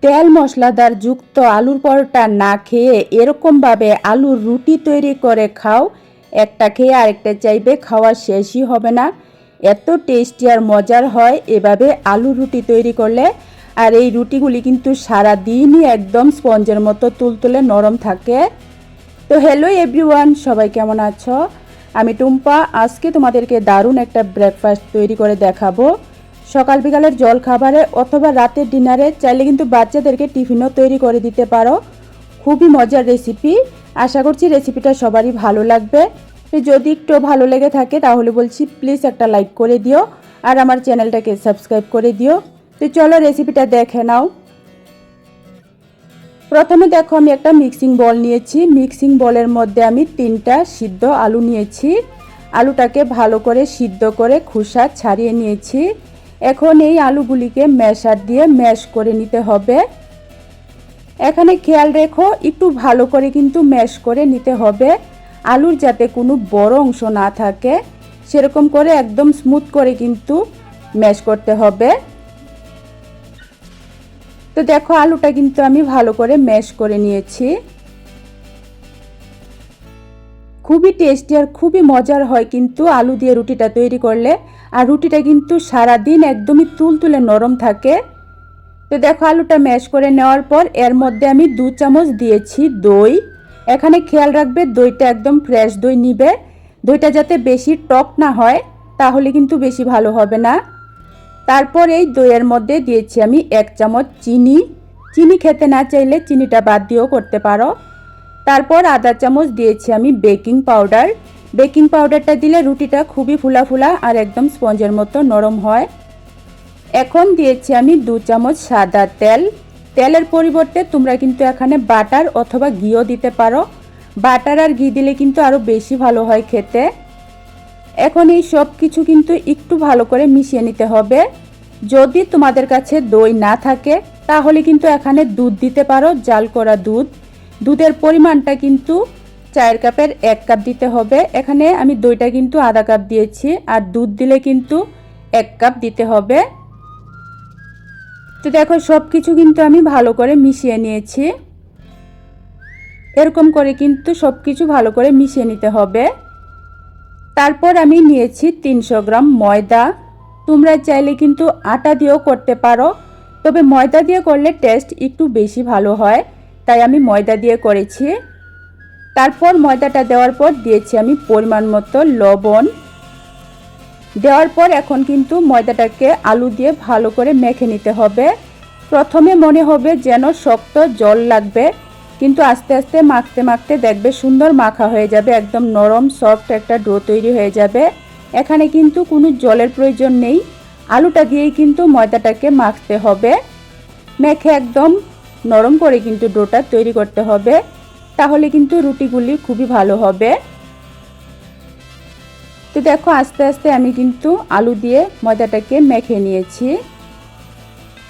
তেল মশলাদার যুক্ত আলুর পরোটা না খেয়ে এরকমভাবে আলুর রুটি তৈরি করে খাও, একটা খেয়ে আরেকটা চাইবে, খাওয়া শেষই হবে না। এত টেস্টি আর মজার হয় এভাবে আলুর রুটি তৈরি করলে। আর এই রুটিগুলি কিন্তু সারা দিনই একদম স্পঞ্জের মতো তুলতুলে নরম থাকে। তো হ্যালো এভরিওয়ান, সবাই কেমন আছো? আমি টুম্পা। আজকে তোমাদেরকে দারুণ একটা ব্রেকফাস্ট তৈরি করে দেখাবো। সকাল বিকালের জল খাবারে অথবা রাতের ডিনারে চাইলে কিন্তু বাচ্চাদেরকে টিফিনও তৈরি করে দিতে পারো। খুবই মজার রেসিপি। আশা করছি রেসিপিটা সবারই ভালো লাগবে। যদি একটু ভালো লেগে থাকে তাহলে বলছি প্লিজ একটা লাইক করে দিও আর আমার চ্যানেলটাকে সাবস্ক্রাইব করে দিও। তো চলো রেসিপিটা দেখে নাও। প্রথমে দেখো আমি একটা মিক্সিং বল নিয়েছি। মিক্সিং বলের মধ্যে আমি 3টা সিদ্ধ আলু নিয়েছি। আলুটাকে ভালো করে সিদ্ধ করে খোসা ছাড়িয়ে নিয়েছি। এখন এই আলুগুলিকে ম্যাশার দিয়ে ম্যাশ করে নিতে হবে। এখানে খেয়াল রেখো একটু ভালো করে কিন্তু ম্যাশ করে নিতে হবে, আলুর যাতে কোনো বড় অংশ না থাকে, সেরকম করে একদম স্মুথ করে কিন্তু ম্যাশ করতে হবে। তো দেখো আলুটা কিন্তু আমি ভালো করে ম্যাশ করে নিয়েছি। খুবই টেস্টি আর খুবই মজার হয় কিন্তু আলু দিয়ে রুটিটা তৈরি করলে। আর রুটিটা কিন্তু সারা দিন একদমই তুলতুলে নরম থাকে। তো দেখো আলুটা ম্যাশ করে নেওয়ার পর এর মধ্যে আমি 2 চামচ দিয়েছি দই। এখানে খেয়াল রাখবে দইটা একদম ফ্রেশ দই নিবে। দইটা যাতে বেশি টক না হয়, তাহলে কিন্তু বেশি ভালো হবে না। তারপর এই দইয়ের মধ্যে দিয়েছি আমি 1 চামচ চিনি। চিনি খেতে না চাইলে চিনিটা বাদ দিয়েও করতে পারো। তারপর আধা চামচ দিয়েছি আমি বেকিং পাউডার। বেকিং পাউডারটা দিলে রুটিটা খুবই ফুলা ফুলা আর একদম স্পঞ্জের মতো নরম হয়। এখন দিয়েছি আমি 2 চামচ সাদা তেল। তেলের পরিবর্তে তোমরা কিন্তু এখানে বাটার অথবা ঘিও দিতে পারো। বাটার আর ঘি দিলে কিন্তু আরও বেশি ভালো হয় খেতে। এখন এই সব কিছু কিন্তু একটু ভালো করে মিশিয়ে নিতে হবে। যদি তোমাদের কাছে দই না থাকে তাহলে কিন্তু এখানে দুধ দিতে পারো, জাল করা দুধ। দুধের পরিমাণটা কিন্তু 4 কাপের 1 কাপ দিতে হবে। এখানে আমি দইটা কিন্তু আধা কাপ দিয়েছি আর দুধ দিলে কিন্তু 1 কাপ দিতে হবে। তো দেখো সব কিছু কিন্তু আমি ভালো করে মিশিয়ে নিয়েছি। এরকম করে কিন্তু সব কিছু ভালো করে মিশিয়ে নিতে হবে। তারপর আমি নিয়েছি 300 গ্রাম ময়দা। তোমরা চাইলে কিন্তু আটা দিয়েও করতে পারো, তবে ময়দা দিয়ে করলে টেস্ট একটু বেশি ভালো হয়, তাই আমি ময়দা দিয়ে করেছি। তারপর ময়দাটা দেওয়ার পর দিয়েছি আমি পরিমাণ মতো লবণ। দেওয়ার পর এখন কিন্তু ময়দাটাকে আলু দিয়ে ভালো করে মেখে নিতে হবে। প্রথমে মনে হবে যেন শক্ত জল লাগবে, কিন্তু আস্তে আস্তে মাখতে মাখতে দেখবে সুন্দর মাখা হয়ে যাবে, একদম নরম সফট একটা ডো তৈরি হয়ে যাবে। এখানে কিন্তু কোনো জলের প্রয়োজন নেই, আলুটা দিয়েই কিন্তু ময়দাটাকে মাখতে হবে। মেখে একদম নরম করে কিন্তু ডোটা তৈরি করতে হবে, তাহলে কিন্তু রুটিগুলি খুবই ভালো হবে। তো দেখো আস্তে আস্তে আমি কিন্তু আলু দিয়ে ময়দাটাকে মেখে নিয়েছি।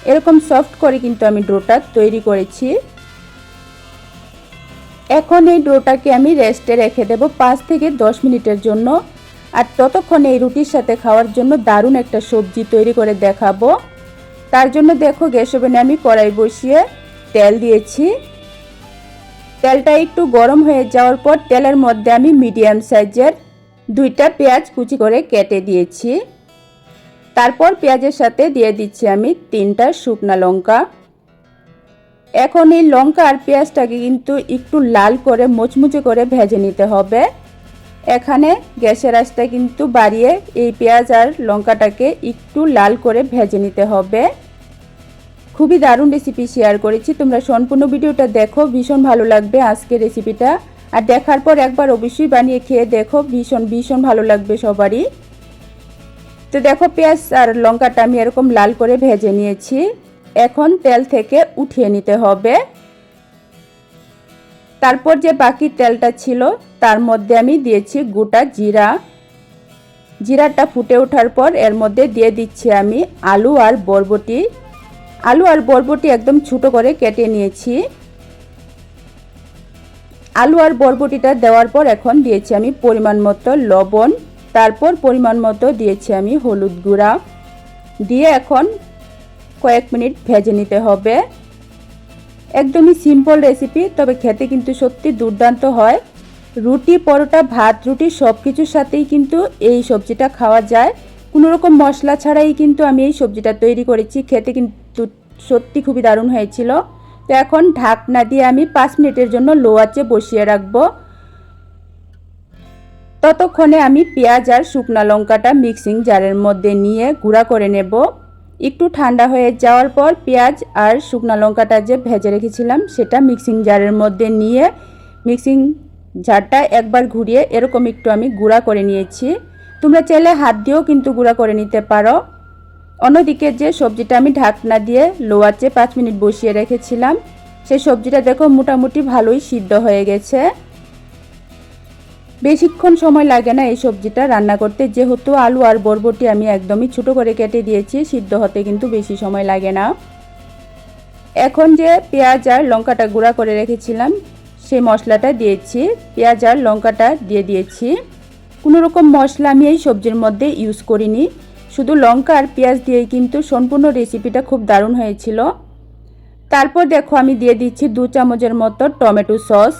এরকম সফট করে কিন্তু আমি ডোটা তৈরি করেছি। এখন এই ডোটাকে আমি রেস্টে রেখে দেব 5 থেকে 10 মিনিটের জন্য। আর ততক্ষণে এই রুটির সাথে খাওয়ার জন্য দারুণ একটা সবজি তৈরি করে দেখাবো। তার জন্য দেখো গ্যাস ওভেনে আমি কড়াই বসিয়ে তেল দিয়েছি। তেলটা একটু গরম হয়ে যাওয়ার পর তেলের মধ্যে আমি মিডিয়াম সাইজের 2টা পেঁয়াজ কুচি করে কেটে দিয়েছি। তারপর পেঁয়াজের সাথে দিয়ে দিচ্ছি আমি 3টা শুকনো লঙ্কা। এখন এই লঙ্কা আর পেঁয়াজটাকে কিন্তু একটু লাল করে মুচমুচে করে ভেজে নিতে হবে। এখানে গ্যাসের আঁচটা কিন্তু বাড়িয়ে এই পেঁয়াজ আর লঙ্কাটাকে একটু লাল করে ভেজে নিতে হবে। খুবই দারুণ রেসিপি শেয়ার করেছি, তোমরা সম্পূর্ণ ভিডিওটা দেখো, ভীষণ ভালো লাগবে আজকের রেসিপিটা। আর দেখার পর একবার অবশ্যই বানিয়ে খেয়ে দেখো, ভীষণ ভীষণ ভালো লাগবে সবারই। তো দেখো পেঁয়াজ আর লঙ্কাটা আমি এরকম লাল করে ভেজে নিয়েছি। এখন তেল থেকে উঠিয়ে নিতে হবে। তারপর যে বাকি তেলটা ছিল তার মধ্যে আমি দিয়েছি গোটা জিরা। জিরাটা ফুটে ওঠার পর এর মধ্যে দিয়ে দিচ্ছি আমি আলু আর বরবটি। আলু আর বরবটি একদম ছোটো করে কেটে নিয়েছি। আলু আর বরবটিটা দেওয়ার পর এখন দিয়েছি আমি পরিমাণ মতো লবণ। তারপর পরিমাণ মতো দিয়েছি আমি হলুদ গুঁড়া দিয়ে এখন কয়েক মিনিট ভেজে নিতে হবে। একদমই সিম্পল রেসিপি, তবে খেতে কিন্তু সত্যি দুর্দান্ত হয়। রুটি, পরোটা, ভাত, রুটি সব কিছুর সাথেই কিন্তু এই সবজিটা খাওয়া যায়। কোনো রকম মশলা ছাড়াই কিন্তু আমি এই সবজিটা তৈরি করেছি। খেতে কিন্তু সত্যি খুবই দারুণ হয়েছিল। তো এখন ঢাকনা দিয়ে আমি 5 মিনিটের জন্য লো আঁচে বসিয়ে রাখবো। ততক্ষণে আমি পেঁয়াজ আর শুকনো লঙ্কাটা মিক্সিং জারের মধ্যে নিয়ে গুঁড়া করে নেব। একটু ঠান্ডা হয়ে যাওয়ার পর পেঁয়াজ আর শুকনো লঙ্কাটা যে ভেজে রেখেছিলাম সেটা মিক্সিং জারের মধ্যে নিয়ে মিক্সিং জারটা একবার ঘুরিয়ে এরকম একটু আমি গুঁড়া করে নিয়েছি। তোমরা চাইলে হাত দিয়েও কিন্তু গুঁড়া করে নিতে পারো। অন্যদিকে যে সবজিটা আমি ঢাকনা দিয়ে লো আঁচে 5 মিনিট বসিয়ে রেখেছিলাম, সেই সবজিটা দেখো মোটামুটি ভালোই সিদ্ধ হয়ে গেছে। বেশিক্ষণ সময় লাগে না এই সবজিটা রান্না করতে, যেহেতু আলু আর বরবটি আমি একদমই ছোট করে কেটে দিয়েছি, সিদ্ধ হতে কিন্তু বেশি সময় লাগে না। এখন যে পেঁয়াজ আর লঙ্কাটা গুঁড়া করে রেখেছিলাম সেই মশলাটা দিয়েছি, পেঁয়াজ আর লঙ্কাটা দিয়ে দিয়েছি। কোনো রকম মশলা আমি এই সবজির মধ্যে ইউজ করিনি, শুধু লঙ্কা আর পেঁয়াজ দিয়েই কিন্তু সম্পূর্ণ রেসিপিটা খুব দারুণ হয়েছিল। তারপর দেখো আমি দিয়ে দিচ্ছি 2 চামচের মতো টমেটো সস।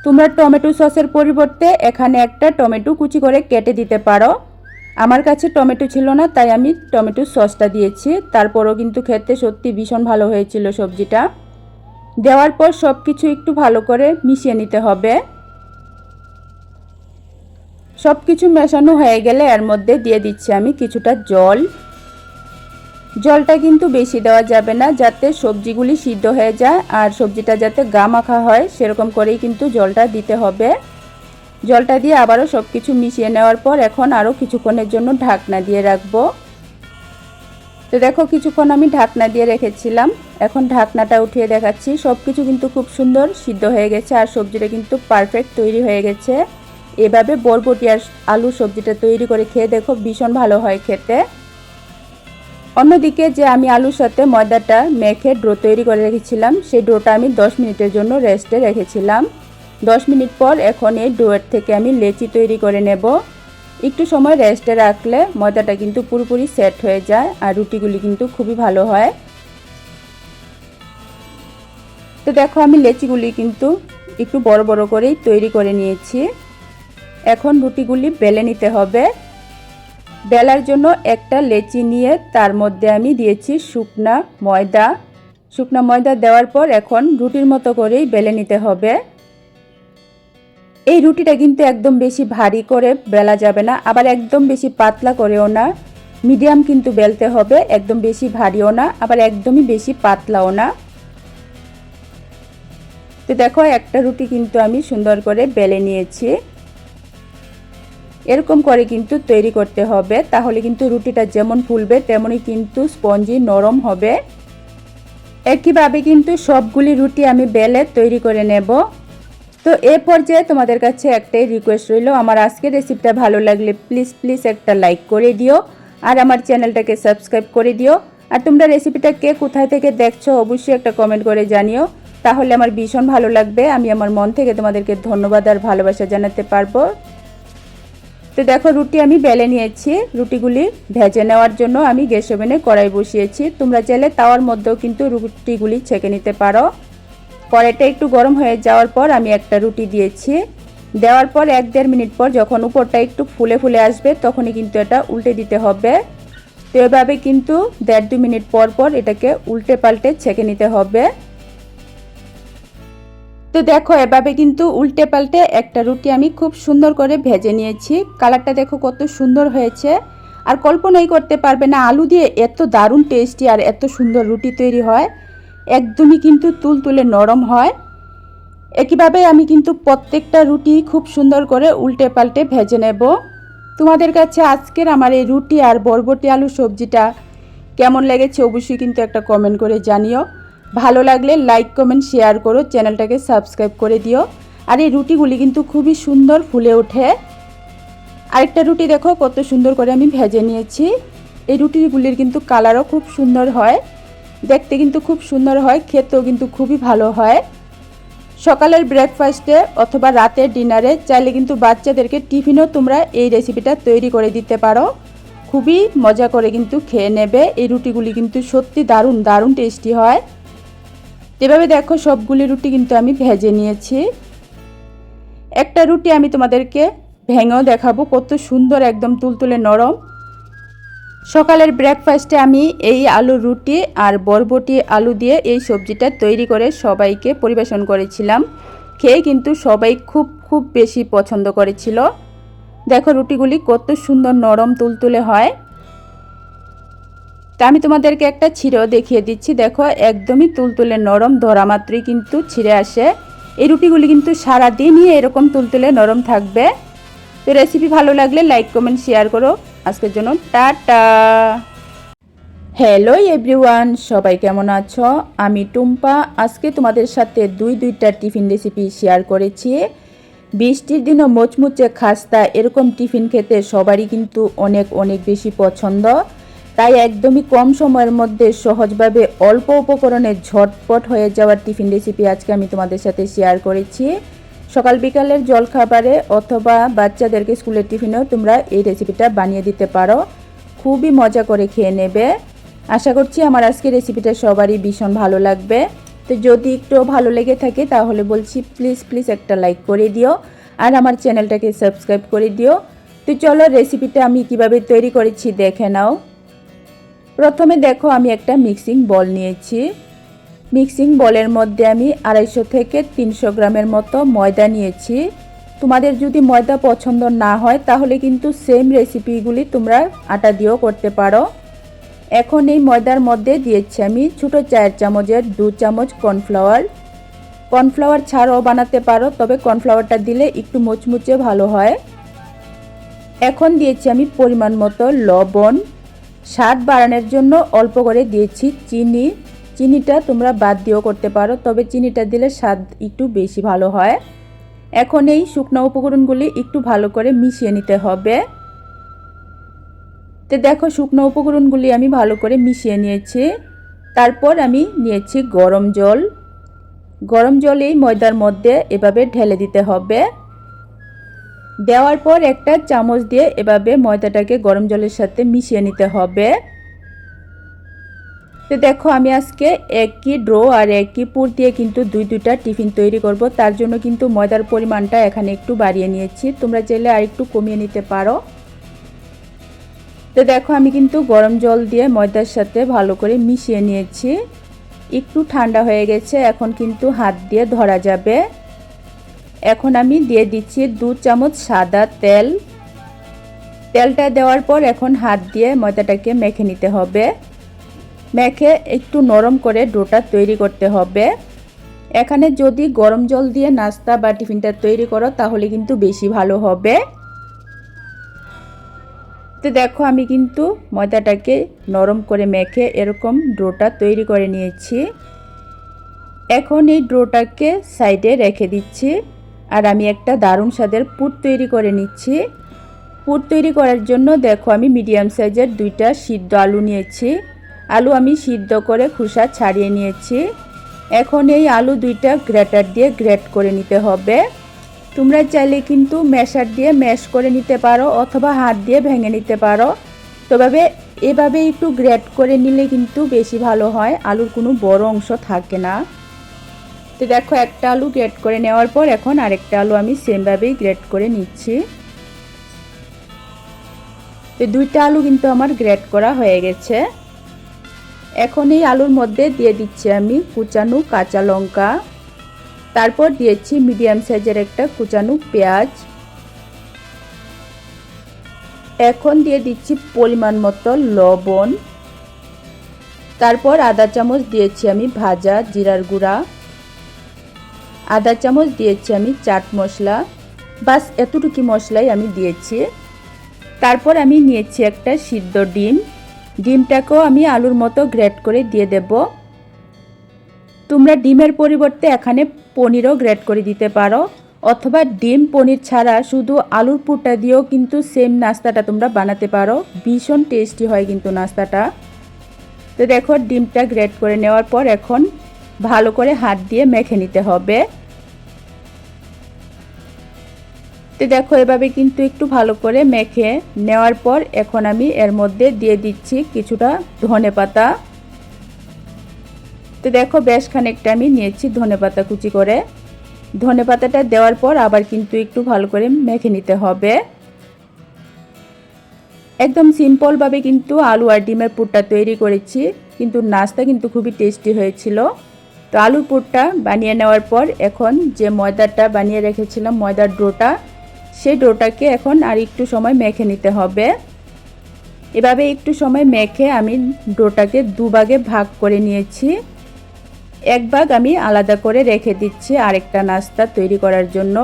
তোমরা টমেটো সসের পরিবর্তে এখানে একটা টমেটো কুচি করে কেটে দিতে পারো। আমার কাছে টমেটো ছিল না, তাই আমি টমেটো সসটা দিয়েছি। তারপরও কিন্তু খেতে সত্যি ভীষণ ভালো হয়েছিল সবজিটা। দেওয়ার পর সব কিছু একটু ভালো করে মিশিয়ে নিতে হবে। সব কিছু মেশানো হয়ে গেলে এর মধ্যে দিয়ে দিচ্ছি আমি কিছুটা জল। জলটা কিন্তু বেশি দেওয়া যাবে না, যাতে সবজিগুলি সিদ্ধ হয়ে যায় আর সবজিটা যাতে গা মাখা হয় সেরকম করেই কিন্তু জলটা দিতে হবে। জলটা দিয়ে আবারও সব কিছু মিশিয়ে নেওয়ার পর এখন আরও কিছুক্ষণের জন্য ঢাকনা দিয়ে রাখবো। তো দেখো কিছুক্ষণ আমি ঢাকনা দিয়ে রেখেছিলাম, এখন ঢাকনাটা উঠিয়ে দেখাচ্ছি। সব কিছু কিন্তু খুব সুন্দর সিদ্ধ হয়ে গেছে আর সবজিটা কিন্তু পারফেক্ট তৈরি হয়ে গেছে। এভাবে বরবটি আর আলু সবজিটা তৈরি করে খেয়ে দেখো, ভীষণ ভালো হয় খেতে। অন্যদিকে যে আমি আলুর সাথে ময়দাটা মেখে ডো তৈরি করে রেখেছিলাম, সেই ডোটা আমি 10 মিনিটের জন্য রেস্টে রেখেছিলাম। 10 মিনিট পর এখন এই ডোয়ের থেকে আমি লেচি তৈরি করে নেব। একটু সময় রেস্টে রাখলে ময়দাটা কিন্তু পুরোপুরি সেট হয়ে যায় আর রুটিগুলি কিন্তু খুবই ভালো হয়। তো দেখো আমি লেচিগুলি কিন্তু একটু বড় বড় করেই তৈরি করে নিয়েছি। এখন রুটিগুলি বেলে নিতে হবে। বেলার জন্য একটা লেচি নিয়ে তার মধ্যে আমি দিয়েছি শুকনা ময়দা দেওয়ার পর এখন রুটির মতো করেই বেলে নিতে হবে। এই রুটিটা কিন্তু একদম বেশি ভারী করে বেলা যাবে না, আবার একদম বেশি পাতলা করেও না, মিডিয়াম কিন্তু বেলতে হবে। একদম বেশি ভারীও না, আবার একদমই বেশি পাতলাও না। তো দেখো একটা রুটি কিন্তু আমি সুন্দর করে বেলে নিয়েছি। এরকম করে কিন্তু তৈরি করতে হবে, তাহলে কিন্তু রুটিটা যেমন ফুলবে তেমনই কিন্তু স্পঞ্জি নরম হবে। একইভাবে কিন্তু সবগুলি রুটি আমি বেলে তৈরি করে নেব। তো এই পর্যায়ে তোমাদের কাছে একটাই রিকোয়েস্ট রইল, আমার আজকের রেসিপিটা ভালো লাগলে প্লিজ একটা লাইক করে দিও আর আমার চ্যানেলটাকে সাবস্ক্রাইব করে দিও। আর তোমরা রেসিপিটা কে কোথায় থেকে দেখছো অবশ্যই একটা কমেন্ট করে জানিও, তাহলে আমার ভীষণ ভালো লাগবে। আমি আমার মন থেকে তোমাদেরকে ধন্যবাদ আর ভালোবাসা জানাতে পারবো। তো দেখো রুটি আমি বেলে নিয়েছি। রুটিগুলি ভেজে নেওয়ার জন্য আমি গ্যাস ওভেনে কড়াই বসিয়েছি। তোমরা চাইলে তাওয়ার মধ্যেও কিন্তু রুটিগুলি ছেঁকে নিতে পারো। কড়াইটা একটু গরম হয়ে যাওয়ার পর আমি একটা রুটি দিয়েছি। দেওয়ার পর 1-1.5 মিনিট পর যখন উপরটা একটু ফুলে ফুলে আসবে তখনই কিন্তু এটা উল্টে দিতে হবে। তো এভাবে কিন্তু 1.5-2 মিনিট পর পর এটাকে উল্টে পাল্টে ছেঁকে নিতে হবে। তো দেখো এভাবে কিন্তু উল্টে পাল্টে একটা রুটি আমি খুব সুন্দর করে ভেজে নিয়েছি। কালারটা দেখো কত সুন্দর হয়েছে, আর কল্পনাই করতে পারবে না আলু দিয়ে এত দারুণ টেস্টি আর এত সুন্দর রুটি তৈরি হয়। একদমই কিন্তু তুলতুলে নরম হয়। একইভাবে আমি কিন্তু প্রত্যেকটা রুটি খুব সুন্দর করে উল্টে পাল্টে ভেজে নেব। তোমাদের কাছে আজকের আমার এই রুটি আর বরবটি আলু সবজিটা কেমন লেগেছে অবশ্যই কিন্তু একটা কমেন্ট করে জানিও। ভালো লাগলে লাইক কমেন্ট শেয়ার করো, চ্যানেলটাকে সাবস্ক্রাইব করে দিও। আর এই রুটিগুলি কিন্তু খুবই সুন্দর ফুলে ওঠে। আরেকটা রুটি দেখো কত সুন্দর করে আমি ভেজে নিয়েছি। এই রুটিগুলির কিন্তু কালারও খুব সুন্দর হয়, দেখতে কিন্তু খুব সুন্দর হয়, খেতেও কিন্তু খুবই ভালো হয়। সকালের ব্রেকফাস্টে অথবা রাতের ডিনারে চাইলে কিন্তু বাচ্চাদেরকে টিফিনও তোমরা এই রেসিপিটা তৈরি করে দিতে পারো। খুবই মজা করে কিন্তু খেয়ে নেবে। এই রুটিগুলি কিন্তু সত্যি দারুণ টেস্টি হয়। এভাবে দেখো সবগুলি রুটি কিন্তু আমি ভেজে নিয়েছি। একটা রুটি আমি তোমাদেরকে ভেঙেও দেখাবো, কত সুন্দর একদম তুলতুলে নরম। সকালের ব্রেকফাস্টে আমি এই আলুর রুটি আর বরবটি আলু দিয়ে এই সবজিটা তৈরি করে সবাইকে পরিবেশন করেছিলাম। খেয়ে কিন্তু সবাই খুব বেশি পছন্দ করেছিল। দেখো রুটিগুলি কত সুন্দর নরম তুলতুলে হয়। তা আমি তোমাদেরকে একটা ছিঁড়েও দেখিয়ে দিচ্ছি। দেখো একদমই তুলতুলে নরম, ধরা মাত্রই কিন্তু ছিঁড়ে আসে। এই রুটিগুলি কিন্তু সারাদিনই এরকম তুলতুলে নরম থাকবে। তো রেসিপি ভালো লাগলে লাইক কমেন্ট শেয়ার করো। আজকের জন্য টাটা। হ্যালো এভরিওয়ান, সবাই কেমন আছো? আমি টুম্পা। আজকে তোমাদের সাথে দুইটা টিফিন রেসিপি শেয়ার করেছি। বৃষ্টির দিনও মোচমুচে খাস্তা এরকম টিফিন খেতে সবারই কিন্তু অনেক বেশি পছন্দ। তাই একদমই কম সময়ের মধ্যে সহজভাবে অল্প উপকরণে ঝটপট হয়ে যাওয়ার টিফিন রেসিপি আজকে আমি তোমাদের সাথে শেয়ার করেছি। সকাল বিকালের জলখাবারে অথবা বাচ্চাদেরকে স্কুলের টিফিনেও তোমরা এই রেসিপিটা বানিয়ে দিতে পারো। খুবই মজা করে খেয়ে নেবে। আশা করছি আমার আজকের রেসিপিটা সবারই ভীষণ ভালো লাগবে। তো যদি একটু ভালো লেগে থাকে তাহলে বলছি প্লিজ একটা লাইক করে দিও আর আমার চ্যানেলটাকে সাবস্ক্রাইব করে দিও। তো চলো রেসিপিটা আমি কিভাবে তৈরি করেছি দেখে নাও। প্রথমে দেখো আমি একটা মিক্সিং বল নিয়েছি। মিক্সিং বলের মধ্যে আমি 250 থেকে 300 গ্রামের মতো ময়দা নিয়েছি। তোমাদের যদি ময়দা পছন্দ না হয় তাহলে কিন্তু সেম রেসিপিগুলি তোমরা আটা দিয়েও করতে পারো। এখন এই ময়দার মধ্যে দিয়েছি আমি ছোটো 4 চামচের 2 চামচ কর্নফ্লাওয়ার। কর্নফ্লাওয়ার ছাড়াও বানাতে পারো, তবে কর্নফ্লাওয়ারটা দিলে একটু মুচমুচে ভালো হয়। এখন দিয়েছি আমি পরিমাণ মতো লবণ। স্বাদ বাড়ানোর জন্য অল্প করে দিয়েছি চিনি। চিনিটা তোমরা বাদ দিয়েও করতে পারো, তবে চিনিটা দিলে স্বাদ একটু বেশি ভালো হয়। এখন এই শুকনো উপকরণগুলি একটু ভালো করে মিশিয়ে নিতে হবে। তো দেখো শুকনো উপকরণগুলি আমি ভালো করে মিশিয়ে নিয়েছি। তারপর আমি নিয়েছি গরম জল। গরম জল এই ময়দার মধ্যে এভাবে ঢেলে দিতে হবে। দেওয়ার পর একটা চামচ দিয়ে এভাবে ময়দাটাকে গরম জলের সাথে মিশিয়ে নিতে হবে। তো দেখো আমি আজকে একই ডো আর একই পুর দিয়ে কিন্তু দুইটা টিফিন তৈরি করব। তার জন্য কিন্তু ময়দার পরিমাণটা এখানে একটু বাড়িয়ে নিয়েছি, তোমরা চাইলে আর একটু কমিয়ে নিতে পারো। তো দেখো আমি কিন্তু গরম জল দিয়ে ময়দার সাথে ভালো করে মিশিয়ে নিয়েছি। একটু ঠান্ডা হয়ে গেছে, এখন কিন্তু হাত দিয়ে ধরা যাবে। এখন আমি দিয়ে দিচ্ছি 2 চামচ সাদা তেল। তেলটা দেওয়ার পর এখন হাত দিয়ে ময়দাটাকে মেখে নিতে হবে। মেখে একটু নরম করে ডোটা তৈরি করতে হবে। এখানে যদি গরম জল দিয়ে নাস্তা বা টিফিনটা তৈরি করো তাহলে কিন্তু বেশি ভালো হবে। তো দেখো আমি কিন্তু ময়দাটাকে নরম করে মেখে এরকম ডোটা তৈরি করে নিয়েছি। এখন এই ডোটাকে সাইডে রেখে দিচ্ছি আর আমি একটা দারুণ স্বাদের পুর তৈরি করে নিচ্ছি। পুর তৈরি করার জন্য দেখো আমি মিডিয়াম সাইজের 2টা সিদ্ধ আলু নিয়েছি। আলু আমি সিদ্ধ করে খোসা ছাড়িয়ে নিয়েছি। এখন এই আলু 2টা গ্রেটার দিয়ে গ্রেট করে নিতে হবে। তোমরা চাইলে কিন্তু ম্যাশার দিয়ে ম্যাশ করে নিতে পারো অথবা হাত দিয়ে ভেঙে নিতে পারো। তবে এভাবে একটু গ্রেট করে নিলে কিন্তু বেশি ভালো হয়, আলুর কোনো বড় অংশ থাকে না। তো দেখো একটা আলু গ্রেট করে নেওয়ার পর এখন আরেকটা আলু আমি সেমভাবেই গ্রেট করে নিচ্ছি। তো 2টা আলু কিন্তু আমার গ্রেট করা হয়ে গেছে। এখন এই আলুর মধ্যে দিয়ে দিচ্ছি আমি কুচানো কাঁচা লঙ্কা। তারপর দিয়েছি মিডিয়াম সাইজের একটা কুচানো পেঁয়াজ। এখন দিয়ে দিচ্ছি পরিমাণ মতো লবণ। তারপর আধা চামচ দিয়েছি আমি ভাজা জিরার গুঁড়া। আধা চামচ দিয়েছি আমি চাট মশলা। বাস এতটুকু মশলাই আমি দিয়েছি। তারপর আমি নিয়েছি একটা সিদ্ধ ডিম। ডিমটাকেও আমি আলুর মতো গ্রেট করে দিয়ে দেব। তোমরা ডিমের পরিবর্তে এখানে পনিরও গ্রেট করে দিতে পারো অথবা ডিম পনির ছাড়া শুধু আলুর পুরটা দিয়েও কিন্তু সেম নাস্তাটা তোমরা বানাতে পারো। ভীষণ টেস্টি হয় কিন্তু নাস্তাটা। তো দেখো ডিমটা গ্রেট করে নেওয়ার পর এখন ভালো করে হাত দিয়ে মেখে নিতে হবে। তো দেখো এভাবে কিন্তু একটু ভালো করে মেখে নেওয়ার পর এখন আমি এর মধ্যে দিয়ে দিচ্ছি কিছুটা ধনেপাতা। তো তো দেখো বেশ খানিকটা আমি নিয়েছি ধনেপাতা কুচি করে। ধনেপাতাটা দেওয়ার পর আবার কিন্তু একটু ভালো করে মেখে নিতে হবে। একদম সিম্পলভাবে কিন্তু আলু আর ডিমের পুরটা তৈরি করেছি, কিন্তু নাস্তা কিন্তু খুবই টেস্টি হয়েছিল। তো আলুর পুরটা বানিয়ে নেওয়ার পর এখন যে ময়দাটা বানিয়ে রেখেছিলাম, ময়দার ডোটা, সেই ডোটাকে এখন আর একটু সময় মেখে নিতে হবে। এভাবে একটু সময় মেখে আমি ডোটাকে দুভাগে ভাগ করে নিয়েছি। এক ভাগ আমি আলাদা করে রেখে দিচ্ছি আরেকটা নাস্তা তৈরি করার জন্য,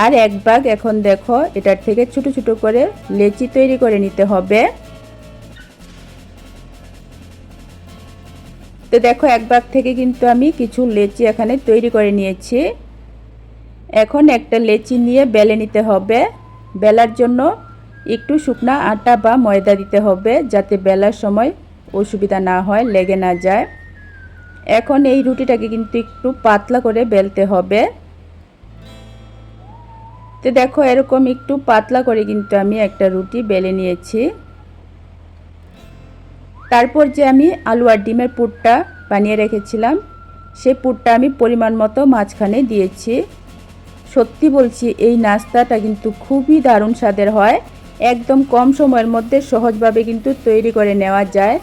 আর এক ভাগ এখন দেখো এটার থেকে ছোট ছোট করে লেচি তৈরি করে নিতে হবে। তো দেখো এক ভাগ থেকে কিন্তু আমি কিছু লেচি এখানে তৈরি করে নিয়েছি। এখন একটা লেচি নিয়ে বেলে নিতে হবে। বেলার জন্য একটু শুকনা আটা বা ময়দা দিতে হবে, যাতে বেলার সময় অসুবিধা না হয়, লেগে না যায়। এখন এই রুটিটাকে কিন্তু একটু পাতলা করে বেলতে হবে। তো দেখো এরকম একটু পাতলা করে কিন্তু আমি একটা রুটি বেলে নিয়েছি। তারপর যে আমি আলু আর ডিমের পুরটা বানিয়ে রেখেছিলাম, সেই পুরটা আমি পরিমাণ মতো মাঝখানে দিয়েছি। সত্যি বলছি এই নাস্তাটা কিন্তু খুবই দারুণ স্বাদের হয়। একদম কম সময়ের মধ্যে সহজভাবে কিন্তু তৈরি করে নেওয়া যায়।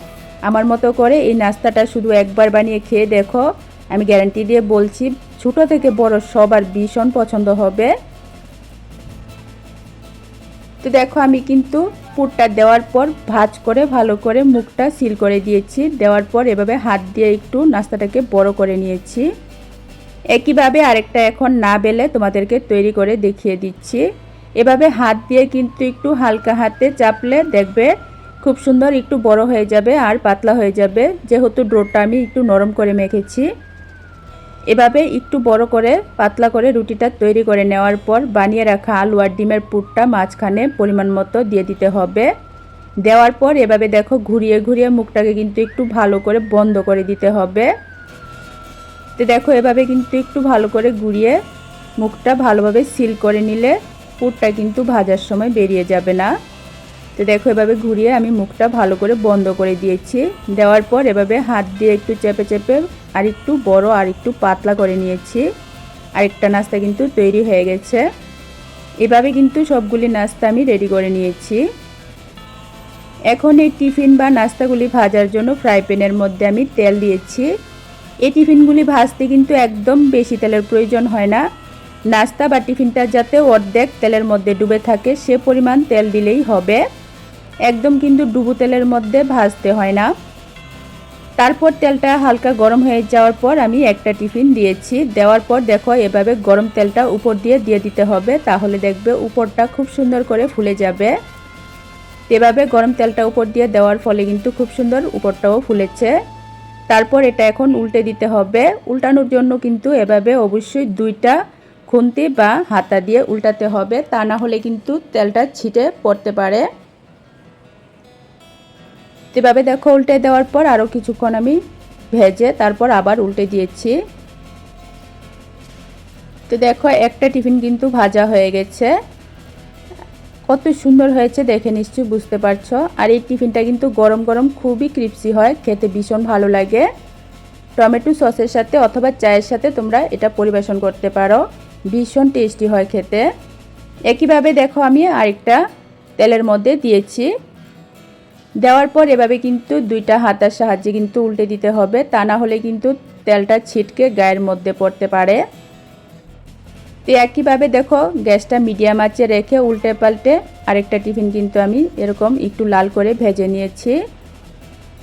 আমার মতো করে এই নাস্তাটা শুধু একবার বানিয়ে খেয়ে দেখো, আমি গ্যারান্টি দিয়ে বলছি ছোট থেকে বড় সবার ভীষণ পছন্দ হবে। তো দেখো আমি কিন্তু পুরটা দেওয়ার পর ভাঁজ করে ভালো করে মুখটা সিল করে দিয়েছি। দেওয়ার পর এভাবে হাত দিয়ে একটু নাস্তাটাকে বড় করে নিয়েছি। একইভাবে আরেকটা এখন না বেলে তোমাদেরকে তৈরি করে দেখিয়ে দিচ্ছি। এভাবে হাত দিয়ে কিন্তু একটু হালকা হাতে চাপলে দেখবে খুব সুন্দর একটু বড় হয়ে যাবে আর পাতলা হয়ে যাবে, যেহেতু ডোটা আমি একটু নরম করে মেখেছি। এভাবে একটু বড় করে পাতলা করে রুটিটা তৈরি করে নেওয়ার পর বানিয়ে রাখা আলু আর ডিমের পুরটা মাঝখানে পরিমাণ মতো দিয়ে দিতে হবে। দেওয়ার পর এভাবে দেখো ঘুরিয়ে ঘুরিয়ে মুখটাকে কিন্তু একটু ভালো করে বন্ধ করে দিতে হবে। তো দেখো এভাবে কিন্তু একটু ভালো করে ঘুরিয়ে মুখটা ভালোভাবে সিল করে নিলে পুরটা কিন্তু ভাজার সময় বেরিয়ে যাবে না। তো দেখো এভাবে ঘুরিয়ে আমি মুখটা ভালো করে বন্ধ করে দিয়েছি। দেওয়ার পর এভাবে হাত দিয়ে একটু চেপে চেপে আর একটু বড় আর একটু পাতলা করে নিয়েছি। আরেকটা নাস্তা কিন্তু তৈরি হয়ে গেছে। এভাবে কিন্তু সবগুলি নাস্তা আমি রেডি করে নিয়েছি। এখন এই টিফিন বা নাস্তাগুলি ভাজার জন্য ফ্রাই প্যানের মধ্যে আমি তেল দিয়েছি। এই টিফিনগুলি ভাজতে কিন্তু একদম বেশি তেলের প্রয়োজন হয় না। নাস্তা বা টিফিনটা যাতে অর্ধেক তেলের মধ্যে ডুবে থাকে সে পরিমাণ তেল দিলেই হবে। একদম কিন্তু ডুবো তেলের মধ্যে ভাজতে হয় না। তারপর তেলটা হালকা গরম হয়ে যাওয়ার পর আমি একটা টিফিন দিয়েছি। দেওয়ার পর দেখো এভাবে গরম তেলটা উপর দিয়ে দিতে হবে, তাহলে দেখবে উপরটা খুব সুন্দর করে ফুলে যাবে। এভাবে গরম তেলটা উপর দিয়ে দেওয়ার ফলে কিন্তু খুব সুন্দর উপরটাও ফুলেছে। তারপর এটা এখন উল্টে দিতে হবে। উল্টানোর জন্য কিন্তু এভাবে অবশ্যই দুইটা খুন্তি বা হাতা দিয়ে উল্টাতে হবে, তা না হলে কিন্তু তেলটা ছিটে পড়তে পারে। এভাবে দেখো উল্টে দেওয়ার পর আরও কিছুক্ষণ আমি ভেজে তারপর আবার উল্টে দিয়েছি। তো দেখো একটা টিফিন কিন্তু ভাজা হয়ে গেছে। কত সুন্দর হয়েছে দেখে নিশ্চয়ই বুঝতে পারছো। আর এই টিফিনটা কিন্তু গরম গরম খুবই ক্রিপসি হয়, খেতে ভীষণ ভালো লাগে। টমেটো সসের সাথে অথবা চায়ের সাথে তোমরা এটা পরিবেশন করতে পারো, ভীষণ টেস্টি হয় খেতে। একইভাবে দেখো আমি আরেকটা তেলের মধ্যে দিয়েছি। দেওয়ার পর এভাবে কিন্তু দুইটা হাতার সাহায্যে কিন্তু উল্টে দিতে হবে, তা না হলে কিন্তু তেলটা ছিটকে গায়ের মধ্যে পড়তে পারে। তো একইভাবে দেখো গ্যাসটা মিডিয়াম আঁচে রেখে উল্টে পাল্টে আরেকটা টিফিন কিন্তু আমি এরকম একটু লাল করে ভেজে নিয়েছি।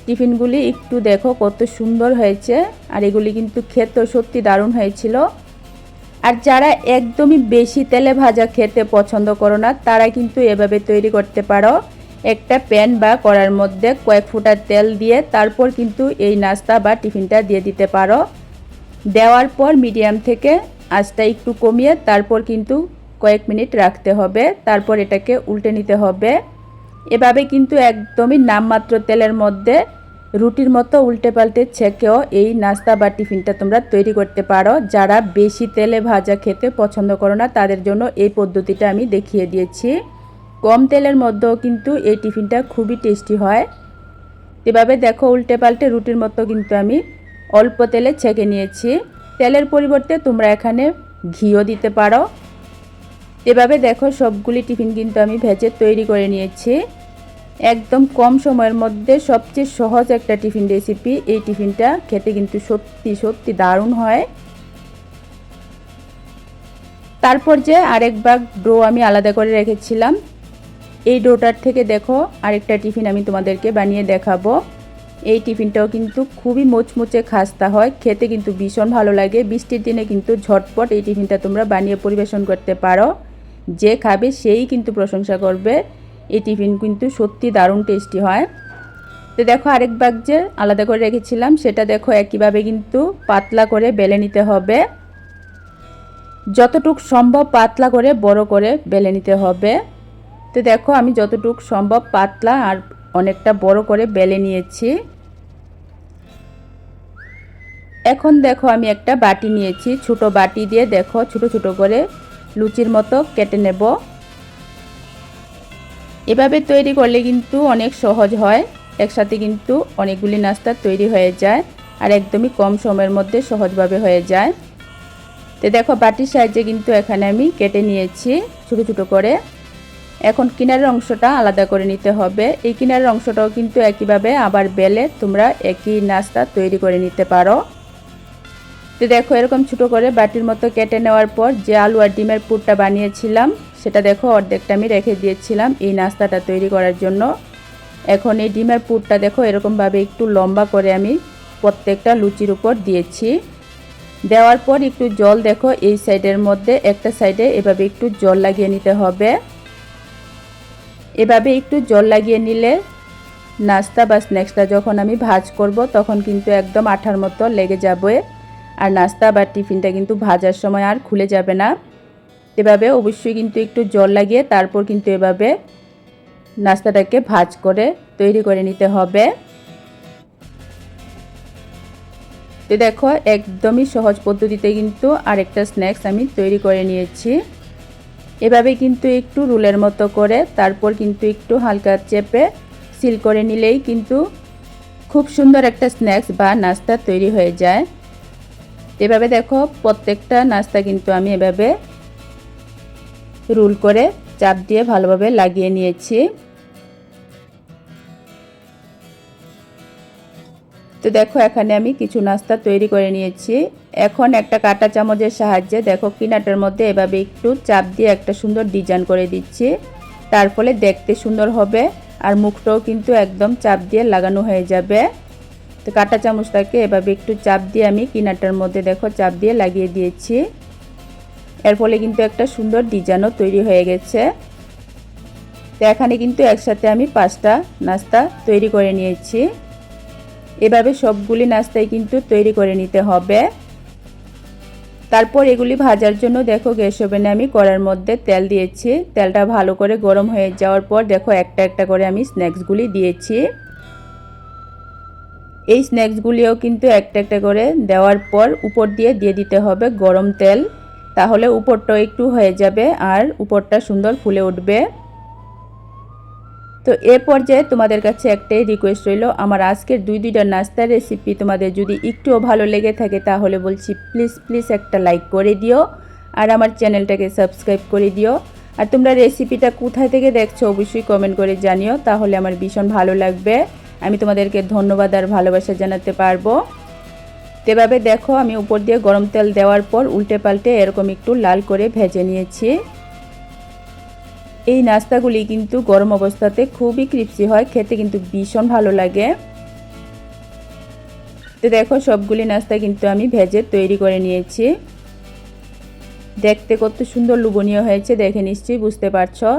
টিফিনগুলি একটু দেখো কত সুন্দর হয়েছে, আর এগুলি কিন্তু খেতে সত্যি দারুণ হয়েছিল। আর যারা একদমই বেশি তেলে ভাজা খেতে পছন্দ করো না, তারা কিন্তু এভাবে তৈরি করতে পারো। একটা প্যান বা কড়ার মধ্যে কয়েক ফোঁটা তেল দিয়ে তারপর কিন্তু এই নাস্তা বা টিফিনটা দিয়ে দিতে পারো। দেওয়ার পর মিডিয়াম থেকে আঁচটা একটু কমিয়ে তারপর কিন্তু কয়েক মিনিট রাখতে হবে। তারপর এটাকে উল্টে নিতে হবে। এভাবে কিন্তু একদমই নামমাত্র তেলের মধ্যে রুটির মতো উল্টে পাল্টে ছেঁকেও এই নাস্তা বা টিফিনটা তোমরা তৈরি করতে পারো। যারা বেশি তেলে ভাজা খেতে পছন্দ করো না তাদের জন্য এই পদ্ধতিটা আমি দেখিয়ে দিয়েছি। কম তেলের মধ্যেও কিন্তু এই টিফিনটা খুবই টেস্টি হয়। এভাবে দেখো উল্টে পাল্টে রুটির মতো কিন্তু আমি অল্প তেলে ছেঁকে নিয়েছি। তেলের পরিবর্তে তোমরা এখানে ঘিও দিতে পারো। এভাবে দেখো সবগুলি টিফিন কিন্তু আমি ভেজে তৈরি করে নিয়েছি। একদম কম সময়ের মধ্যে সবচেয়ে সহজ একটা টিফিন রেসিপি। এই টিফিনটা খেতে কিন্তু সত্যি সত্যি দারুণ হয়। তারপর যে আরেক ভাগ ডো আমি আলাদা করে রেখেছিলাম, এই ডোটার থেকে দেখো আরেকটা টিফিন আমি তোমাদেরকে বানিয়ে দেখাবো। এই টিফিনটাও কিন্তু খুবই মুচমুচে খাস্তা হয়, খেতে কিন্তু ভীষণ ভালো লাগে। বৃষ্টির দিনে কিন্তু ঝটপট এই টিফিনটা তোমরা বানিয়ে পরিবেশন করতে পারো। যে খাবে সেই কিন্তু প্রশংসা করবে। এই টিফিন কিন্তু সত্যি দারুণ টেস্টি হয়। তো দেখো আরেক ভাগ যে আলাদা করে রেখেছিলাম সেটা দেখো একইভাবে কিন্তু পাতলা করে বেলে নিতে হবে। যতটুক সম্ভব পাতলা করে বড় করে বেলে নিতে হবে। তো দেখো আমি যতটুক সম্ভব পাতলা আর অনেকটা বড় করে বেলে নিয়েছি। এখন দেখো আমি একটা বাটি নিয়েছি, ছোট বাটি দিয়ে দেখো ছোট ছোট করে লুচির মতো কেটে নেব। এভাবে তৈরি করলে কিন্তু অনেক সহজ হয়, একসাথে কিন্তু অনেকগুলি নাস্তা তৈরি হয়ে যায় আর একদমই কম সময়ের মধ্যে সহজভাবে হয়ে যায়। তো দেখো বাটির সাহায্যে কিন্তু এখানে আমি কেটে নিয়েছি ছোট ছোট করে। এখন কিনারের অংশটা আলাদা করে নিতে হবে। এই কিনারের অংশটাও কিন্তু একইভাবে আবার বেলে তোমরা একই নাস্তা তৈরি করে নিতে পারো। তো দেখো এরকম ছোট করে বাটির মতো কেটে নেওয়ার পর যে আলু আর ডিমের পুরটা বানিয়েছিলাম সেটা দেখো অর্ধেকটা আমি রেখে দিয়েছিলাম এই নাস্তাটা তৈরি করার জন্য। এখন এই ডিমের পুরটা দেখো এরকমভাবে একটু লম্বা করে আমি প্রত্যেকটা লুচির উপর দিয়েছি। দেওয়ার পর একটু জল দেখো এই সাইডের মধ্যে একটা সাইডে এভাবে একটু জল লাগিয়ে নিতে হবে। এভাবে একটু জল লাগিয়ে নিলে নাস্তা বা স্ন্যাক্সটা যখন আমি ভাজ করব তখন কিন্তু একদম আঠার মতো লেগে যাবে আর নাস্তা বা টিফিনটা কিন্তু ভাজার সময় আর খুলে যাবে না। এভাবে অবশ্যই কিন্তু একটু জল লাগিয়ে তারপর কিন্তু এভাবে নাস্তাটাকে ভাজ করে তৈরি করে নিতে হবে। তো দেখো একদমই সহজ পদ্ধতিতে কিন্তু আরেকটা স্ন্যাক্স আমি তৈরি করে নিয়েছি। এভাবে কিন্তু একটু রুলের মতো করে তারপর কিন্তু একটু হালকা চেপে সিল করে নিলেই কিন্তু খুব সুন্দর একটা স্ন্যাক্স বা নাস্তা তৈরি হয়ে যায়। এভাবে দেখো প্রত্যেকটা নাস্তা কিন্তু আমি এভাবে রোল করে চাপ দিয়ে ভালোভাবে লাগিয়ে নিয়েছি। তো দেখো এখানে আমি কিছু নাস্তা তৈরি করে নিয়েছি। এখন একটা কাঁটা চামচের সাহায্যে দেখো কিনারটার মধ্যে এভাবে একটু চাপ দিয়ে একটা সুন্দর ডিজাইন করে দিচ্ছি। তার ফলে দেখতে সুন্দর হবে আর মুখটাও কিন্তু একদম চাপ দিয়ে লাগানো হয়ে যাবে। তো কাঁটা চামচটাকে এভাবে একটু চাপ দিয়ে আমি কিনারটার মধ্যে দেখো চাপ দিয়ে লাগিয়ে দিয়েছি। এর ফলে কিন্তু একটা সুন্দর ডিজাইনও তৈরি হয়ে গেছে। তো এখানে কিন্তু একসাথে আমি 5টা নাস্তা তৈরি করে নিয়েছি। এভাবে সবগুলি নাস্তাই কিন্তু তৈরি করে নিতে হবে। তারপর এগুলি ভাজার জন্য দেখো গ্যাস ওভেনে আমি কড়ার মধ্যে তেল দিয়েছি। তেলটা ভালো করে গরম হয়ে যাওয়ার পর দেখো একটা একটা করে আমি স্ন্যাক্সগুলি দিয়েছি। এই স্ন্যাক্সগুলিও কিন্তু একটা একটা করে দেওয়ার পর উপর দিয়ে দিতে হবে গরম তেল, তাহলে উপরটাও একটু হয়ে যাবে আর উপরটা সুন্দর ফুলে উঠবে। তো এ পর্যায়ে তোমাদের কাছে একটাই রিকোয়েস্ট রইল, আমার আজকের দুইটা নাস্তার রেসিপি তোমাদের যদি একটুও ভালো লেগে থাকে তাহলে বলছি প্লিজ প্লিজ একটা লাইক করে দিও আর আমার চ্যানেলটাকে সাবস্ক্রাইব করে দিও। আর তোমরা রেসিপিটা কোথায় থেকে দেখছো অবশ্যই কমেন্ট করে জানিও, তাহলে আমার ভীষণ ভালো লাগবে, আমি তোমাদেরকে ধন্যবাদ আর ভালোবাসা জানাতে পারবো। এভাবে দেখো আমি উপর দিয়ে গরম তেল দেওয়ার পর উল্টে পাল্টে এরকম একটু লাল করে ভেজে নিয়েছি। এই নাস্তাগুলি কিন্তু গরম অবস্থাতে খুবই ক্রিস্পি হয়, খেতে কিন্তু ভীষণ ভালো লাগে। তো দেখো সবগুলি নাস্তা কিন্তু আমি ভেজে তৈরি করে নিয়েছি। দেখতে কত সুন্দর লোভনীয় হয়েছে দেখে নিশ্চয়ই বুঝতে পারছো।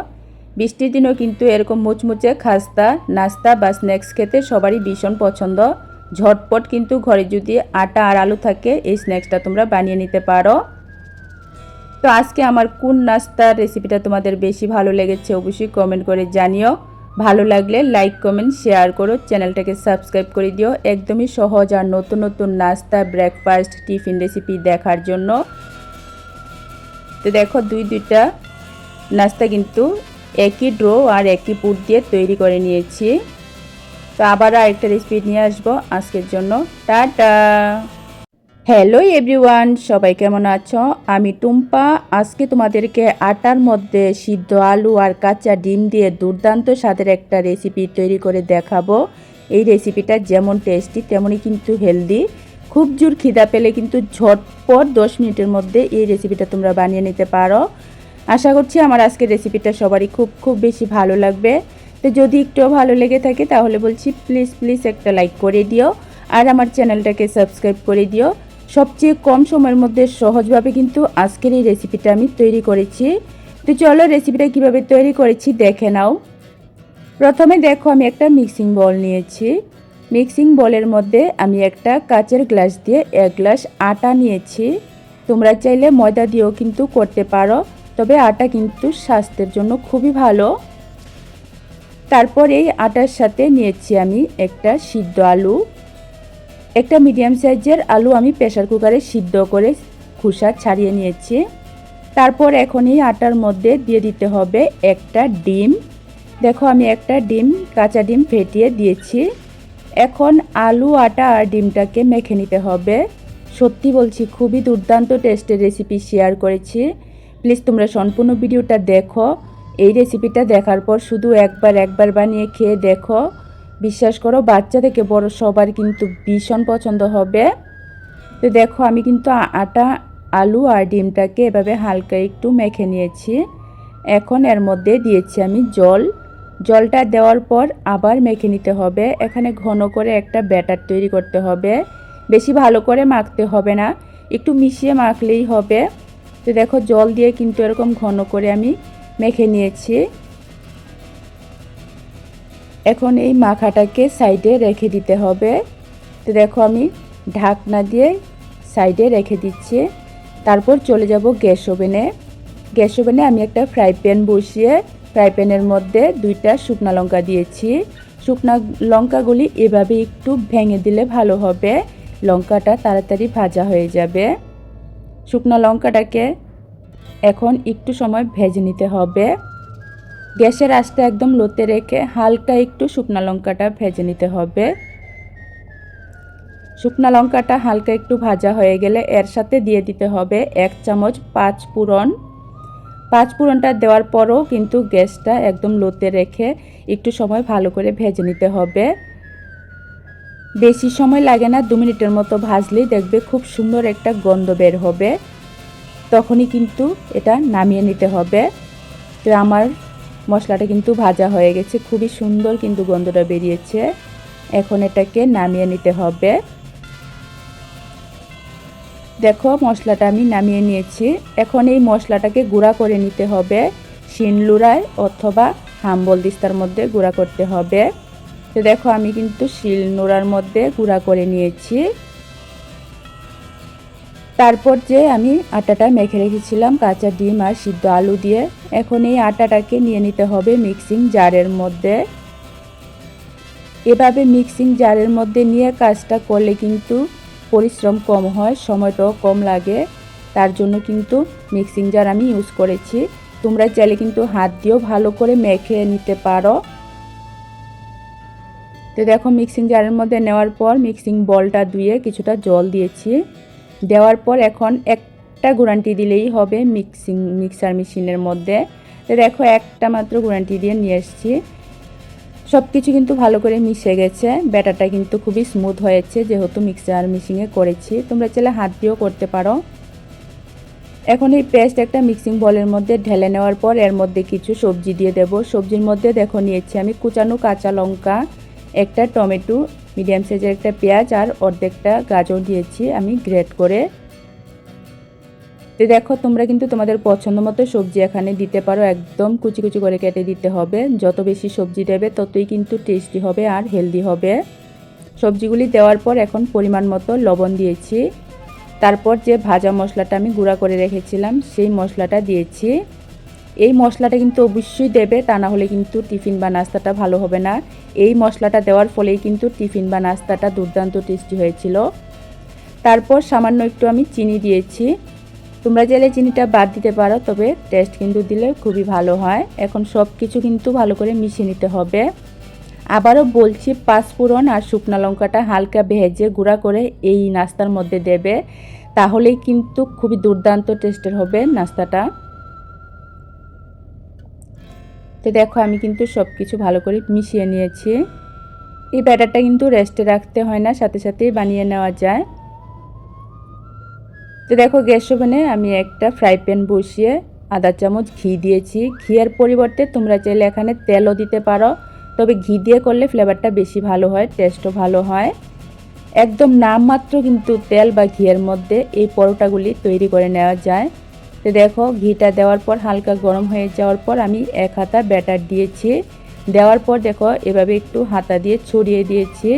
বৃষ্টির দিনেও কিন্তু এরকম মুচমুচে খাস্তা নাস্তা বা স্ন্যাক্স খেতে সবারই ভীষণ পছন্দ। ঝটপট কিন্তু ঘরে যদি আটা আর আলু থাকে এই স্ন্যাক্সটা তোমরা বানিয়ে নিতে পারো। তো আজকে আমার কোন নাস্তার রেসিপিটা তোমাদের বেশি ভালো লেগেছে অবশ্যই কমেন্ট করে জানিও। ভালো লাগলে লাইক কমেন্ট শেয়ার করো, চ্যানেলটাকে সাবস্ক্রাইব করে দিও একদমই সহজ আর নতুন নতুন নাস্তা ব্রেকফাস্ট টিফিন রেসিপি দেখার জন্য। তো দেখো দুইটা নাস্তা কিন্তু একই ডো আর একই পুর দিয়ে তৈরি করে নিয়েছি। তো আবার আরেকটা রেসিপি নিয়ে আসবো আজকের জন্য। টাটা। হ্যালো এভরিওয়ান, সবাই কেমন আছো? আমি টুম্পা। আজকে তোমাদেরকে আটার মধ্যে সিদ্ধ আলু আর কাঁচা ডিম দিয়ে দুর্দান্ত স্বাদের একটা রেসিপি তৈরি করে দেখাবো। এই রেসিপিটা যেমন টেস্টি তেমনই কিন্তু হেলদি। খুব জোর খিদা পেলে কিন্তু ঝটপট 10 মিনিটের মধ্যে এই রেসিপিটা তোমরা বানিয়ে নিতে পারো। আশা করছি আমার আজকের রেসিপিটা সবারই খুব বেশি ভালো লাগবে। তো যদি একটুও ভালো লেগে থাকে তাহলে বলছি প্লিজ একটা লাইক করে দিও আর আমার চ্যানেলটাকে সাবস্ক্রাইব করে দিও। সবচেয়ে কম সময়ের মধ্যে সহজভাবে কিন্তু আজকের এই রেসিপিটা আমি তৈরি করেছি। তো চলো রেসিপিটা কিভাবে তৈরি করেছি দেখে নাও। প্রথমে দেখো আমি একটা মিক্সিং বোল নিয়েছি। মিক্সিং বোলের মধ্যে আমি একটা কাচের গ্লাস দিয়ে 1 গ্লাস আটা নিয়েছি। তোমরা চাইলে ময়দা দিয়েও কিন্তু করতে পারো, তবে আটা কিন্তু স্বাস্থ্যের জন্য খুবই ভালো। তারপর এই আটার সাথে নিয়েছি আমি একটা সিদ্ধ আলু। একটা মিডিয়াম সাইজের আলু আমি প্রেসার কুকারে সিদ্ধ করে খোসা ছাড়িয়ে নিয়েছি। তারপর এখন এই আটার মধ্যে দিয়ে দিতে হবে একটা ডিম। দেখো আমি একটা কাঁচা ডিম ফেটিয়ে দিয়েছি। এখন আলু, আটা আর ডিমটাকে মেখে নিতে হবে। সত্যি বলছি খুবই দুর্দান্ত টেস্টের রেসিপি শেয়ার করেছি। প্লিজ তোমরা সম্পূর্ণ ভিডিওটা দেখো। এই রেসিপিটা দেখার পর শুধু একবার বানিয়ে খেয়ে দেখো। বিশ্বাস করো বাচ্চা থেকে বড় সবার কিন্তু ভীষণ পছন্দ হবে। তো দেখো আমি কিন্তু আটা, আলু আর ডিমটাকে এভাবে হালকা একটু মেখে নিয়েছি। এখন এর মধ্যে দিয়েছি আমি জলটা দেওয়ার পর আবার মেখে নিতে হবে। এখানে ঘন করে একটা ব্যাটার তৈরি করতে হবে। বেশি ভালো করে মাখতে হবে না, একটু মিশিয়ে মাখলেই হবে। তো দেখো জল দিয়ে কিন্তু এরকম ঘন করে আমি মেখে নিয়েছি। এখন এই মাখাটাকে সাইডে রেখে দিতে হবে। তো দেখো আমি ঢাকনা দিয়ে সাইডে রেখে দিচ্ছি। তারপর চলে যাব গ্যাস ওভেনে আমি একটা ফ্রাই প্যান বসিয়ে ফ্রাই প্যানের মধ্যে 2টা শুকনো লঙ্কা দিয়েছি। শুকনো লঙ্কাগুলি এভাবে একটু ভেঙে দিলে ভালো হবে, লঙ্কাটা তাড়াতাড়ি ভাজা হয়ে যাবে। শুকনো লঙ্কাটাকে এখন একটু সময় ভেজে নিতে হবে। গ্যাসের আঁচটা একদম লোতে রেখে হালকা একটু শুকনো লঙ্কাটা ভেজে নিতে হবে। শুকনো লঙ্কাটা হালকা একটু ভাজা হয়ে গেলে এর সাথে দিয়ে দিতে হবে 1 চামচ পাঁচফোড়নটা দেওয়ার পরও কিন্তু গ্যাসটা একদম লোতে রেখে একটু সময় ভালো করে ভেজে নিতে হবে। বেশি সময় লাগে না, 2 মিনিটের মতো ভাজলেই দেখবে খুব সুন্দর একটা গন্ধ বের হবে। তখনই কিন্তু এটা নামিয়ে নিতে হবে। তো আমার মশলাটা কিন্তু ভাজা হয়ে গেছে, খুবই সুন্দর কিন্তু গন্ধটা বেরিয়েছে। এখন এটাকে নামিয়ে নিতে হবে। দেখো মশলাটা আমি নামিয়ে নিয়েছি। এখন এই মশলাটাকে গুঁড়া করে নিতে হবে। শিলনোড়ায় অথবা হাম্বলদিস্তার মধ্যে গুঁড়া করতে হবে। তো দেখো আমি কিন্তু শিলনোড়ার মধ্যে গুঁড়া করে নিয়েছি। তারপর যে আমি আটাটা মেখে রেখেছিলাম কাঁচা ডিম আর সিদ্ধ আলু দিয়ে, এখন এই আটাটাকে নিয়ে নিতে হবে মিক্সিং জারের মধ্যে। এভাবে মিক্সিং জারের মধ্যে নিয়ে কাজটা করলে কিন্তু পরিশ্রম কম হয়, সময়টাও কম লাগে। তার জন্য কিন্তু মিক্সিং জার আমি ইউজ করেছি। তোমরা চাইলে কিন্তু হাত দিয়েও ভালো করে মেখে নিতে পারো। তো দেখো মিক্সিং জারের মধ্যে নেওয়ার পর মিক্সিং বলটা ধুয়ে কিছুটা জল দিয়েছি। দেওয়ার পর এখন একটা গুঁড়ান্টি দিলেই হবে মিক্সার মেশিনের মধ্যে। তো দেখো একটা মাত্র গুঁড়ান্টি দিয়ে নিয়ে এসেছি। সব কিছু কিন্তু ভালো করে মিশে গেছে। ব্যাটারটা কিন্তু খুবই স্মুথ হয়েছে যেহেতু মিক্সার মেশিনে করেছি। তোমরা চাইলে হাত দিয়েও করতে পারো। এখন এই পেস্ট একটা মিক্সিং বলের মধ্যে ঢেলে নেওয়ার পর এর মধ্যে কিছু সবজি দিয়ে দেব। সবজির মধ্যে দেখো নিয়েছি আমি কুচানো কাঁচা লঙ্কা, একটা টমেটো, মিডিয়াম সাইজের একটা পেঁয়াজ আর অর্ধেকটা গাজর দিয়েছি আমি গ্রেট করে। তো দেখো তোমরা কিন্তু তোমাদের পছন্দ মতো সবজি এখানে দিতে পারো, একদম কুচি কুচি করে কেটে দিতে হবে। যত বেশি সবজি দেবে ততই কিন্তু টেস্টি হবে আর হেলদি হবে। সবজিগুলি দেওয়ার পর এখন পরিমাণ মতো লবণ দিয়েছি। তারপর যে ভাজা মশলাটা আমি গুঁড়া করে রেখেছিলাম সেই মশলাটা দিয়েছি। এই মশলাটা কিন্তু অবশ্যই দেবে, তা না হলে কিন্তু টিফিন বা নাস্তাটা ভালো হবে না। এই মশলাটা দেওয়ার ফলেই কিন্তু টিফিন বা নাস্তাটা দুর্দান্ত টেস্টি হয়েছিল। তারপর সামান্য একটু আমি চিনি দিয়েছি। তোমরা চাইলে চিনিটা বাদ দিতে পারো, তবে টেস্ট কিন্তু দিলে খুবই ভালো হয়। এখন সব কিছু কিন্তু ভালো করে মিশিয়ে নিতে হবে। আবারও বলছি, পাঁচফোড়ন আর শুকনো লঙ্কাটা হালকা ভেজে গুঁড়া করে এই নাস্তার মধ্যে দেবে, তাহলেই কিন্তু খুবই দুর্দান্ত টেস্টের হবে নাস্তাটা। তো দেখো আমি কিন্তু সব কিছু ভালো করে মিশিয়ে নিয়েছি। এই ব্যাটারটা কিন্তু রেস্টে রাখতে হয় না, সাথে সাথেই বানিয়ে নেওয়া যায়। তো দেখো গ্যাস ওভেনে আমি একটা ফ্রাই প্যান বসিয়ে আধা চামচ ঘি দিয়েছি। ঘিয়ের পরিবর্তে তোমরা চাইলে এখানে তেলও দিতে পারো, তবে ঘি দিয়ে করলে ফ্লেভারটা বেশি ভালো হয়, টেস্টও ভালো হয়। একদম নামমাত্র কিন্তু তেল বা ঘিয়ের মধ্যে এই পরোটাগুলি তৈরি করে নেওয়া যায়। তো দেখো ঘিটা দেওয়ার পর হালকা গরম হয়ে যাওয়ার পর আমি এক হাতা ব্যাটার দিয়েছি। দেওয়ার পর দেখো এভাবে একটু হাতা দিয়ে ছড়িয়ে দিয়েছি।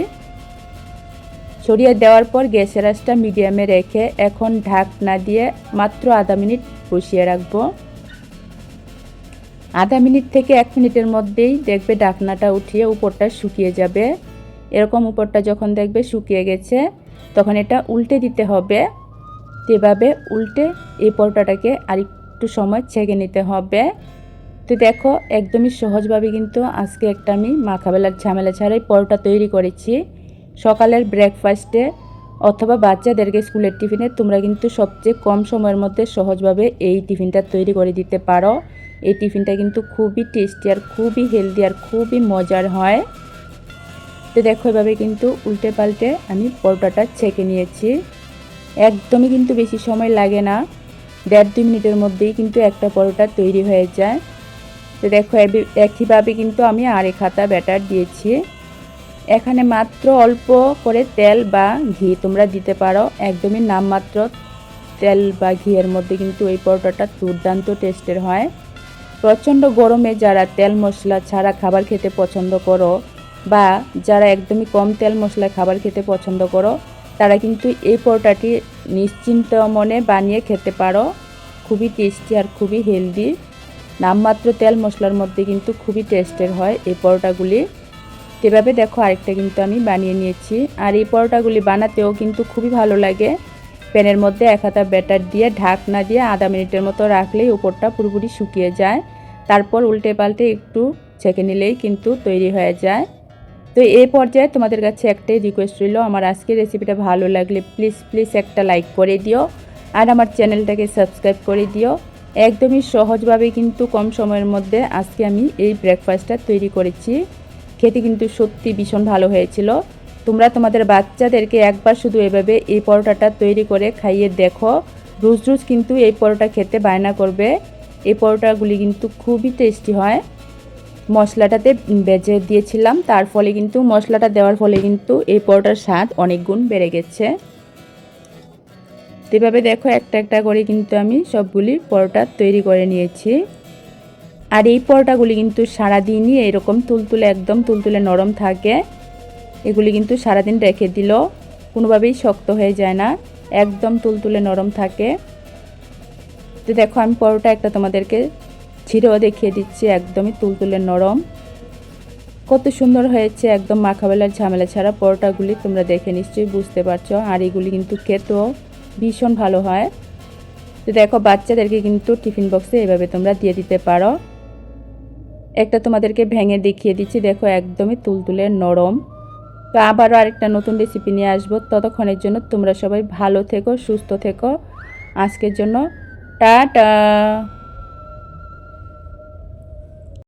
ছড়িয়ে দেওয়ার পর গ্যাসের আঁচটা মিডিয়ামে রেখে এখন ঢাকনা দিয়ে মাত্র আধা মিনিট বসিয়ে রাখবো। আধা মিনিট থেকে 1 মিনিটের মধ্যেই দেখবে ঢাকনাটা উঠিয়ে উপরটা শুকিয়ে যাবে। এরকম উপরটা যখন দেখবে শুকিয়ে গেছে তখন এটা উল্টে দিতে হবে। এভাবে উল্টে এই পরোটাটাকে আরেকটু সময় ছেঁকে নিতে হবে। তো দেখো একদমই সহজভাবে কিন্তু আজকে একটা আমি মাখাবেলার ঝামেলা ছাড়াই পরোটা তৈরি করেছি। সকালের ব্রেকফাস্টে অথবা বাচ্চাদেরকে স্কুলের টিফিনে তোমরা কিন্তু সবচেয়ে কম সময়ের মধ্যে সহজভাবে এই টিফিনটা তৈরি করে দিতে পারো। এই টিফিনটা কিন্তু খুবই টেস্টি আর খুবই হেলদি আর খুবই মজার হয়। তো দেখো এভাবে কিন্তু উল্টে পাল্টে আমি পরোটাটা ছেঁকে নিয়েছি। একদমই কিন্তু বেশি সময় লাগে না, 1.5-2 মিনিটের মধ্যেই কিন্তু একটা পরোটা তৈরি হয়ে যায়। তো দেখো একইভাবে কিন্তু আমি আরেক হাতা ব্যাটার দিয়েছি। এখানে মাত্র অল্প করে তেল বা ঘি তোমরা দিতে পারো, একদমই নামমাত্র তেল বা ঘিয়ের মধ্যে কিন্তু এই পরোটাটা দুর্দান্ত টেস্টের হয়। প্রচণ্ড গরমে যারা তেল মশলা ছাড়া খাবার খেতে পছন্দ করো বা যারা একদমই কম তেল মশলায় খাবার খেতে পছন্দ করো, তারা কিন্তু এই পরোটাটি নিশ্চিন্ত মনে বানিয়ে খেতে পারো। খুবই টেস্টি আর খুবই হেলদি, নামমাত্র তেল মশলার মধ্যে কিন্তু খুবই টেস্টের হয় এই পরোটাগুলি। এভাবে দেখো আরেকটা কিন্তু আমি বানিয়ে নিয়েছি। আর এই পরোটাগুলি বানাতেও কিন্তু খুবই ভালো লাগে। প্যানের মধ্যে এক হাতা ব্যাটার দিয়ে ঢাকনা দিয়ে আধা মিনিটের মতো রাখলেই উপরটা পুরোপুরি শুকিয়ে যায়। তারপর উল্টে পাল্টে একটু ছেঁকে নিলেই কিন্তু তৈরি হয়ে যায়। তো এই পর্যায়ে তোমাদের কাছে একটাই রিকোয়েস্ট রইল, আমার আজকের রেসিপিটা ভালো লাগলে প্লিজ একটা লাইক করে দিও আর আমার চ্যানেলটাকে সাবস্ক্রাইব করে দিও। একদমই সহজভাবে কিন্তু কম সময়ের মধ্যে আজকে আমি এই ব্রেকফাস্টটা তৈরি করেছি। খেতে কিন্তু সত্যি ভীষণ ভালো হয়েছিল। তোমরা তোমাদের বাচ্চাদেরকে একবার শুধু এভাবে এই পরোটাটা তৈরি করে খাইয়ে দেখো, রোজ রোজ কিন্তু এই পরোটা খেতে বায়না করবে। এই পরোটাগুলি কিন্তু খুবই টেস্টি হয়। মশলাটাতে ভেজে দিয়েছিলাম, তার ফলে কিন্তু মশলাটা দেওয়ার ফলে কিন্তু এই পরোটার স্বাদ অনেক গুণ বেড়ে গেছে। এভাবে দেখো একটা একটা করে কিন্তু আমি সবগুলি পরোটা তৈরি করে নিয়েছি। আর এই পরোটাগুলি কিন্তু সারাদিনই এরকম তুলতুলে একদম তুলতুলে নরম থাকে। এগুলি কিন্তু সারাদিন রেখে দিলেও কোনোভাবেই শক্ত হয়ে যায় না, একদম তুলতুলে নরম থাকে। তো দেখো আমি পরোটা একটা তোমাদেরকে ছিঁড়েও দেখিয়ে দিচ্ছি, একদমই তুলতুলে নরম, কত সুন্দর হয়েছে। একদম মাখাবেলার ঝামেলা ছাড়া পরোটাগুলি তোমরা দেখে নিশ্চয়ই বুঝতে পারছো। আর এগুলি কিন্তু খেতেও ভীষণ ভালো হয়। তো দেখো বাচ্চাদেরকে কিন্তু টিফিন বক্সে এভাবে তোমরা দিয়ে দিতে পারো। একটা তোমাদেরকে ভেঙে দেখিয়ে দিচ্ছি, দেখো একদমই তুলতুলে নরম। তো আবারও আরেকটা নতুন রেসিপি নিয়ে আসবো, ততক্ষণের জন্য তোমরা সবাই ভালো থেকো, সুস্থ থেকো। আজকের জন্য টাটা।